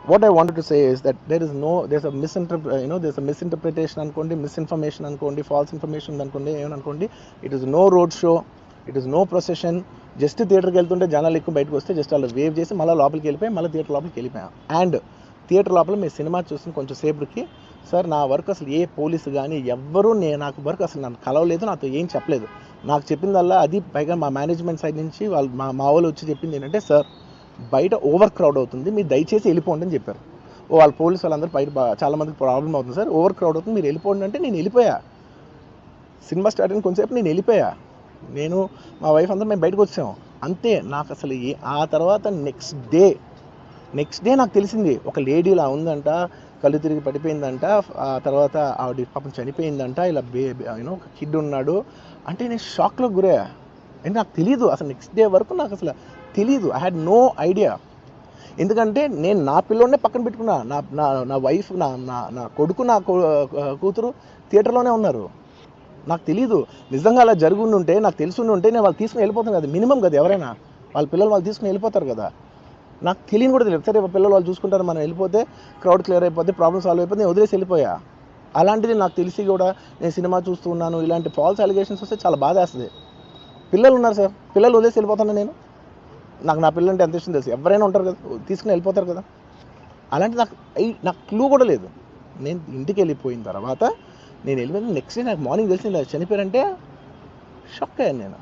what I wanted to say is that there's a misinterpretation అనుకోండి, misinformation అనుకోండి, false information అనుకోండి, ఏమనుకోండి, it is no road show, it is no procession. Just థియేటర్కి వెళ్తుంటే జనాలు ఎక్కువ బయటకు వస్తే జస్ట్ అలా వేవ్ చేసి మళ్ళీ లోపలికి వెళ్ళిపోయి మళ్ళీ థియేటర్ లోపలికి వెళ్ళిపోయాం. అండ్ థియేటర్ లోపల మీ సినిమా చూసిన కొంచెం సేపటికి సార్ నా వర్క్ అసలు ఏ పోలీసు కానీ ఎవ్వరూ నాకు వర్క్ అసలు నన్ను కలవలేదు, నాతో ఏం చెప్పలేదు. నాకు చెప్పిందల్లా అది పైగా మా మేనేజ్మెంట్ సైడ్ నుంచి వాళ్ళు మా వాళ్ళు వచ్చి చెప్పింది ఏంటంటే, సార్ బయట ఓవర్ క్రౌడ్ అవుతుంది, మీరు దయచేసి వెళ్ళిపోండి అని చెప్పారు. వాళ్ళ పోలీసు వాళ్ళందరూ బయట చాలామందికి ప్రాబ్లం అవుతుంది సార్, ఓవర్ క్రౌడ్ అవుతుంది, మీరు వెళ్ళిపోండి అంటే నేను వెళ్ళిపోయా. సినిమా స్టార్ట్ అయిన కొంచెంసేపు నేను వెళ్ళిపోయా. నేను మా వైఫ్ అందరూ మేము బయటకు వచ్చాము అంతే. నాకు అసలు ఆ తర్వాత నెక్స్ట్ డే నాకు తెలిసింది ఒక లేడీ ఇలా ఉందంట, కళ్ళు తిరిగి పడిపోయిందంట, ఆ తర్వాత ఆవిడ పాపం చనిపోయిందంట, ఇలా ఒక కిడ్ ఉన్నాడు అంటే నేను షాక్లో గురయ్యా. అంటే నాకు తెలీదు అసలు, నెక్స్ట్ డే వరకు నాకు అసలు తెలీదు. I had no idea. ఎందుకంటే నేను నా పిల్లోనే పక్కన పెట్టుకున్నా, నా వైఫ్, నా కొడుకు, నా కూతురు థియేటర్లోనే ఉన్నారు. నాకు తెలీదు. నిజంగా అలా జరుగుండి ఉంటే, నాకు తెలుసుండి ఉంటే నేను వాళ్ళు తీసుకుని వెళ్ళిపోతాను కదా, మినిమం కదా, ఎవరైనా వాళ్ళ పిల్లలు వాళ్ళు తీసుకుని వెళ్ళిపోతారు కదా. నాకు తెలియని కూడా తెలియదు. సరే పిల్లలు వాళ్ళు చూసుకుంటారు, మనం వెళ్ళిపోతే క్రౌడ్ క్లియర్ అయిపోతే, ప్రాబ్లమ్ సాల్వ్ అయిపోతే నేను వదిలేసి వెళ్ళిపోయా. అలాంటిది నాకు తెలిసి కూడా నేను సినిమా చూస్తూ ఉన్నాను, ఇలాంటి ఫాల్స్ అలిగేషన్స్ వస్తే చాలా బాధ వేస్తుంది. పిల్లలు ఉన్నారు సార్, పిల్లలు వదిలేసి వెళ్ళిపోతాను నేను. నా పిల్లలు అంటే ఎంత ఇష్టం తెలుసు, ఎవరైనా ఉంటారు కదా, తీసుకుని వెళ్ళిపోతారు కదా. అలాంటి నాకు క్లూ కూడా లేదు. నేను ఇంటికి వెళ్ళిపోయిన తర్వాత నేను వెళ్ళిపోయిన నెక్స్ట్ డే నాకు మార్నింగ్ తెలిసింది చనిపోయారంటే షాక్ అయ్యాను నేను.